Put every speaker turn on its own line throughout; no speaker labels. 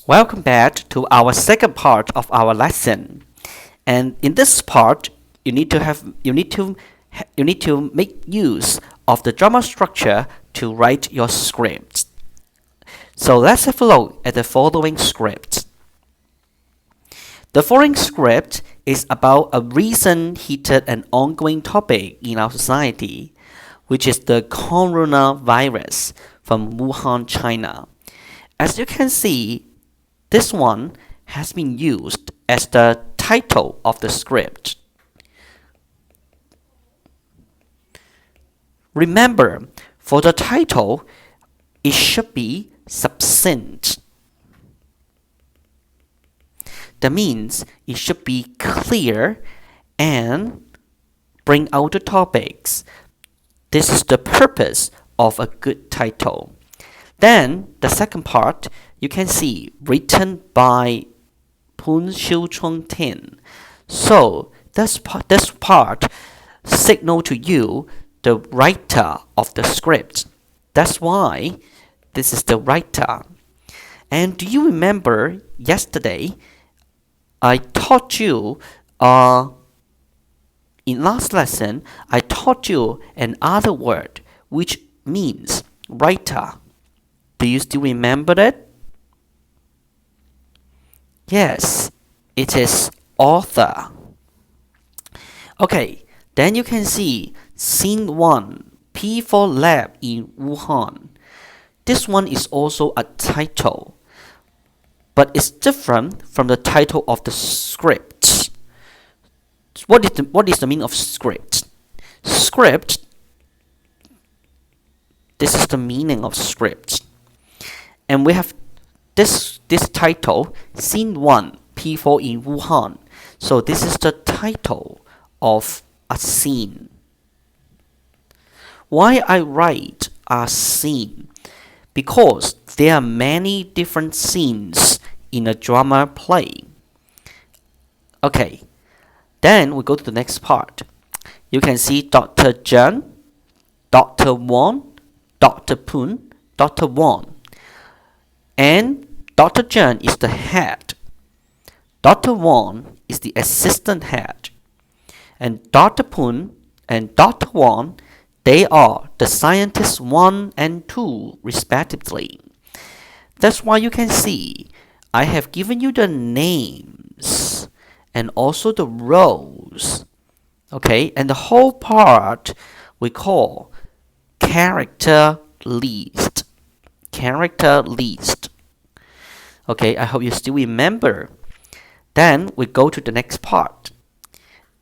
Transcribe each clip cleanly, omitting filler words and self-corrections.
Welcome back to our second part of our lesson. And in this part, you need to make use of the drama structure to write your script. So let's have a look at the following script. The following script is about a recent heated and ongoing topic in our society, which is the coronavirus from Wuhan, China. As you can see, this one has been used as the title of the script. Remember, for the title, it should be succinct. That means it should be clear and bring out the topics. This is the purpose of a good title. Then the second part, you can see written by Pun Xiu Chung Tin. So this part signal to you the writer of the script. That's why this is the writer. And do you remember yesterday I taught you in last lesson I taught you another word which means writer. Do you still remember it? Yes, it is author. Okay, then you can see scene 1, P4 Lab in Wuhan. This one is also a title, but it's different from the title of the script. What is the meaning of script? Script, this is the meaning of script. And we have this title, Scene 1, P4 in Wuhan. So this is the title of a scene. Why I write a scene? Because there are many different scenes in a drama play. Okay, then we go to the next part. You can see Dr. Zheng, Dr. Wang, Dr. Pun, Dr. Wang. And Dr. Zheng is the head. Dr. Wang is the assistant head. And Dr. Pun and Dr. Wang, they are the scientists 1 and 2 respectively. That's why you can see I have given you the names and also the roles. Okay, and the whole part we call character list. Character list. Okay, I hope you still remember. Then we go to the next part.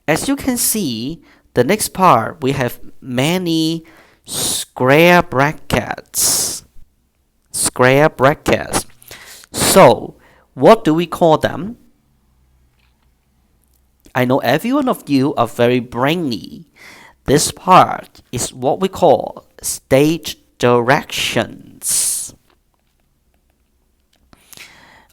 As you can see, the next part we have many square brackets. Square brackets. So, what do we call them? I know every one of you are very brainy. This part is what we call stage directions.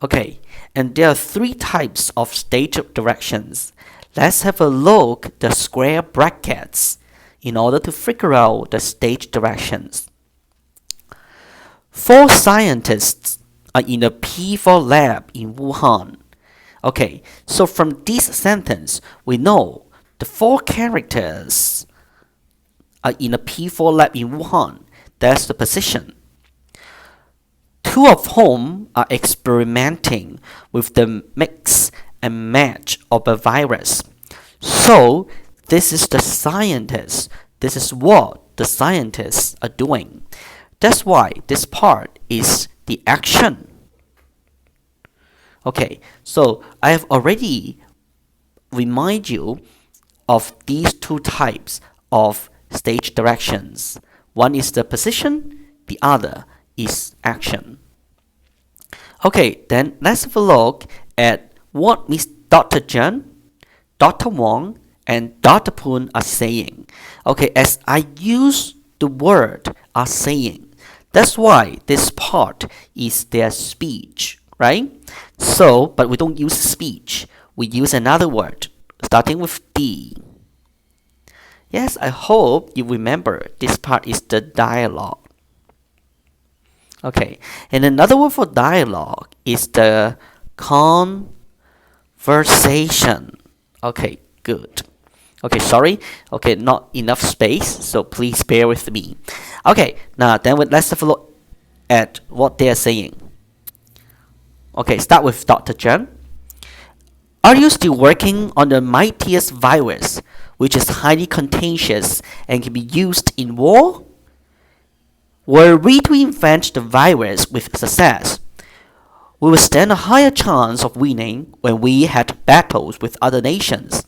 Okay, and there are 3 types of stage directions. Let's have a look at the square brackets in order to figure out the stage directions. 4 scientists are in a P4 lab in Wuhan. Okay, so from this sentence, we know the 4 characters are in a P4 lab in Wuhan. That's the position. 2 of whom are experimenting with the mix and match of a virus. So, this is the scientists. This is what the scientists are doing. That's why this part is the action. Okay, so I have already reminded you of these 2 types of stage directions. One is the position, the other is action. Okay, then let's have a look at what Miss Dr. Zheng, Dr. Wang, and Dr. Pun are saying. Okay, as I use the word are saying, that's why this part is their speech, right? So, but we don't use speech. We use another word, starting with D. Yes, I hope you remember this part is the dialogue. Okay, and another word for dialogue is the conversation. Okay, good. Okay, sorry. Okay, not enough space, so please bear with me. Okay, now then let's have a look at what they are saying. Okay, start with Dr. Chen. Are you still working on the mightiest virus, which is highly contagious and can be used in war? Were we to invent the virus with success, we would stand a higher chance of winning when we had battles with other nations.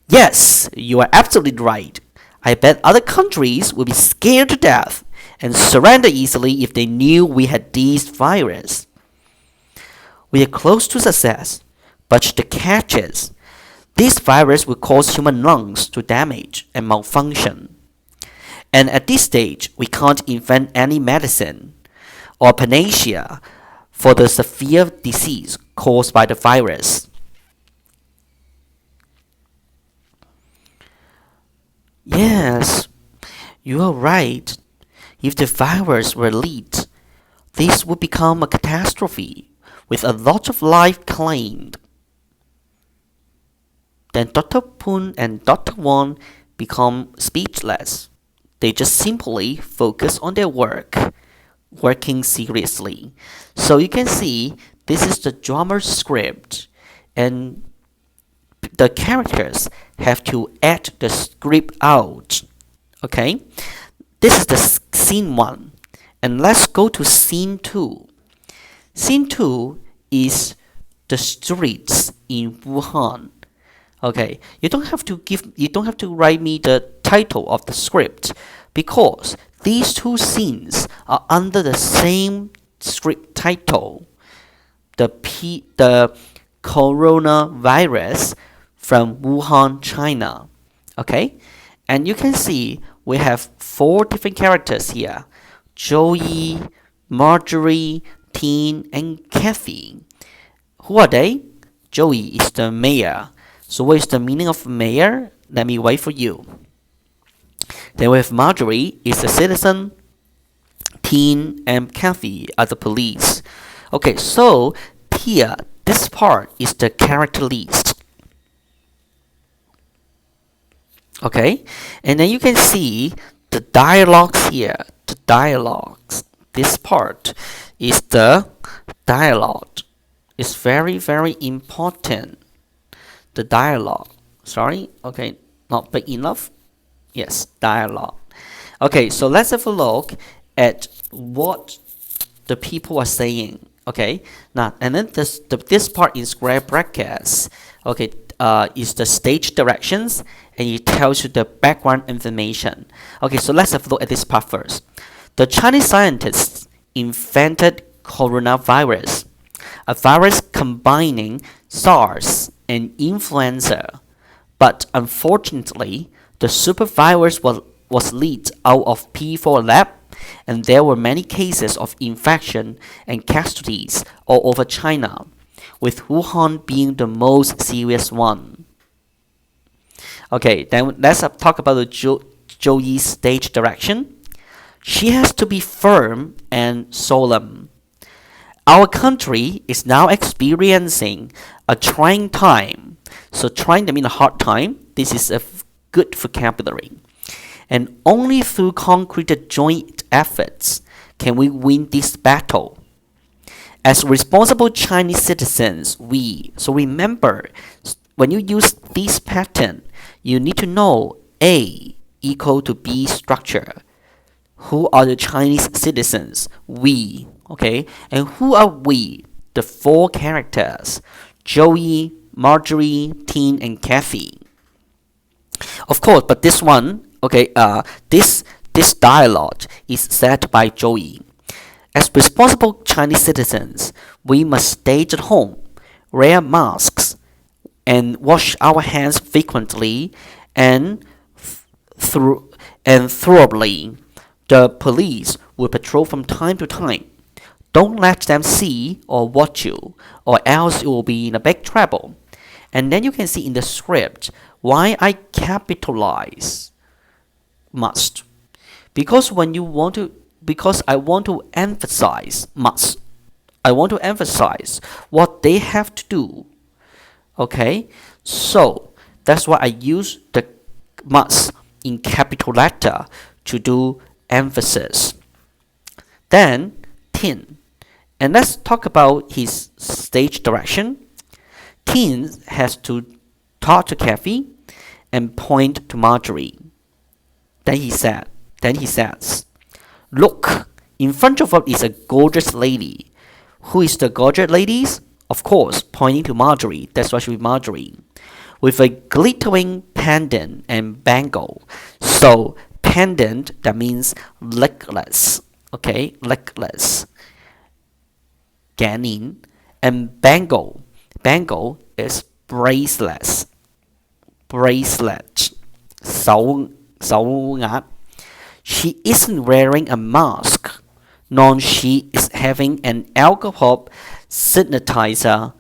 Yes, you are absolutely right. I bet other countries would be scared to death and surrender easily if they knew we had this virus. We are close to success, but the catch is, this virus will cause human lungs to damage and malfunction. And at this stage, we can't invent any medicine or panacea for the severe disease caused by the virus. Yes, you are right. If the virus were leaked, this would become a catastrophe with a lot of life claimed. Then Dr. Poon and Dr. Wong become speechless. They just simply focus on their work, working seriously. So you can see this is the drama script, and the characters have to act the script out. Okay, this is the scene 1, and let's go to scene 2. Scene 2 is the streets in Wuhan. Okay, you don't have to write me the title of the script, because these two scenes are under the same script title, the coronavirus from Wuhan, China. Okay, and you can see we have 4 different characters here: Joey, Marjorie, Tin, and Kathy. Who are they? Joey is the mayor. So what is the meaning of mayor? Let me wait for you. Then we have Marjorie is a citizen, Tin and Kathy are the police. Okay, so here, this part is the character list. Okay, and then you can see the dialogues here. The dialogues. This part is the dialogue. It's very, very important. The dialogue. Sorry, okay, not big enough. Yes, dialogue. Okay, so let's have a look at what the people are saying. Okay, now and then this part in square brackets. Okay, is the stage directions, and it tells you the background information. Okay, so let's have a look at this part first. The Chinese scientists invented coronavirus, a virus combining SARS and influenza, but unfortunately, the supervirus was leaked out of P4 lab, and there were many cases of infection and casualties all over China, with Wuhan being the most serious one. Okay, then let's talk about the Joey's stage direction. She has to be firm and solemn. Our country is now experiencing a trying time. So trying, I mean a hard time. This is a good vocabulary. And only through concrete joint efforts can we win this battle. As responsible Chinese citizens, so remember, when you use this pattern, you need to know A equal to B structure. Who are the Chinese citizens? We. Okay, and who are we? The 4 characters: Joey, Marjorie, Tin, and Kathy. Of course, but this one, okay, this dialogue is said by Joey. As responsible Chinese citizens, we must stay at home, wear masks, and wash our hands frequently and thoroughly. The police will patrol from time to time. Don't let them see or watch you, or else you will be in a big trouble. And then you can see in the script why I capitalize must. Because when you want to because I want to emphasize must. I want to emphasize what they have to do. Okay, so that's why I use the must in capital letter to do emphasis. Then Tin, and let's talk about his stage direction. Tin has to talk to Kathy and point to Marjorie. Then he says, look, in front of us is a gorgeous lady. Who is the gorgeous lady? Of course, pointing to Marjorie. That's why she should be Marjorie. With a glittering pendant and bangle. So pendant, that means necklace. Okay, necklace. 頸鏈 and bangle. Bangle is bracelet. Bracelet. 手鐲. She isn't wearing a mask. No, she is having an alcohol sanitizer.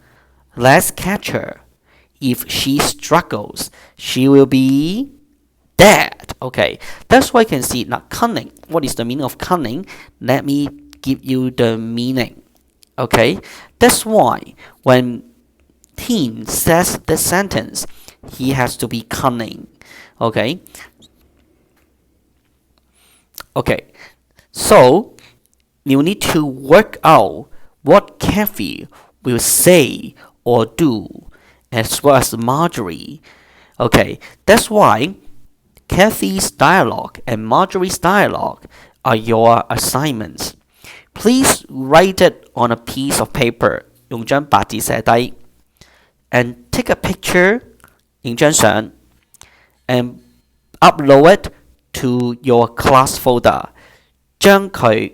Let's catch her. If she struggles, she will be dead. Okay, that's why you can see now cunning. What is the meaning of cunning? Let me give you the meaning. Okay, that's why when Tin says this sentence, he has to be cunning. Okay. Okay, so you need to work out what Kathy will say or do, as well as Marjorie. Okay, that's why Kathy's dialogue and Marjorie's dialogue are your assignments. Please write it on a piece of paper, 用張白紙寫低 and take a picture 影張相 and upload it to your class folder. 將佢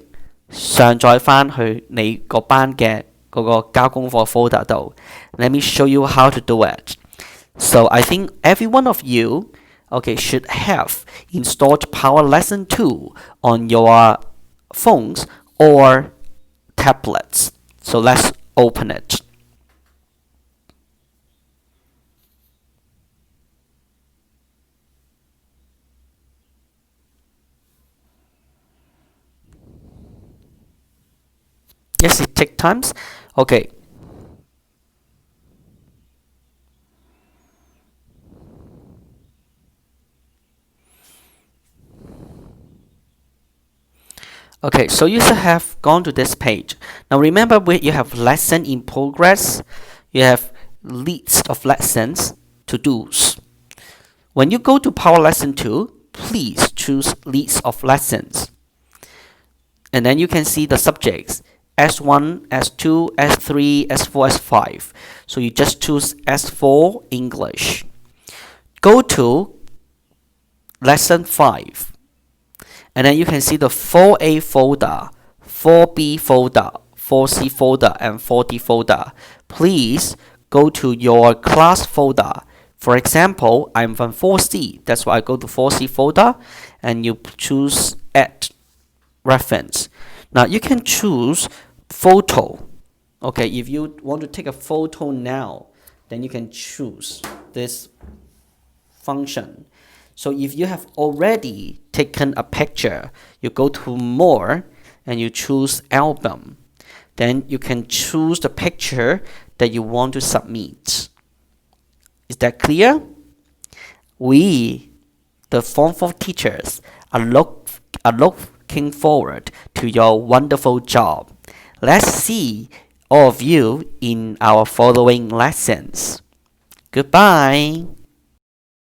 上載返去你個班嘅嗰個交功課 folder 度. Let me show you how to do it. So I think every one of you, okay, should have installed Power Lesson 2 on your phones or tablets. So let's open it. Yes, it takes time. Okay. Okay, so you should have gone to this page. Now remember, you have lesson in progress. You have list of lessons to do's. When you go to Power Lesson 2, please choose list of lessons. And then you can see the subjects. S1, S2, S3, S4, S5. So you just choose S4 English. Go to Lesson 5. And then you can see the 4A folder, 4B folder, 4C folder, and 4D folder. Please go to your class folder. For example, I'm from 4C. That's why I go to 4C folder and you choose Add Reference. Now you can choose photo. Okay, if you want to take a photo now, then you can choose this function. So if you have already taken a picture, you go to More and you choose Album. Then you can choose the picture that you want to submit. Is that clear? We, the Form 4 teachers, are looking forward to your wonderful job. Let's see all of you in our following lessons. Goodbye.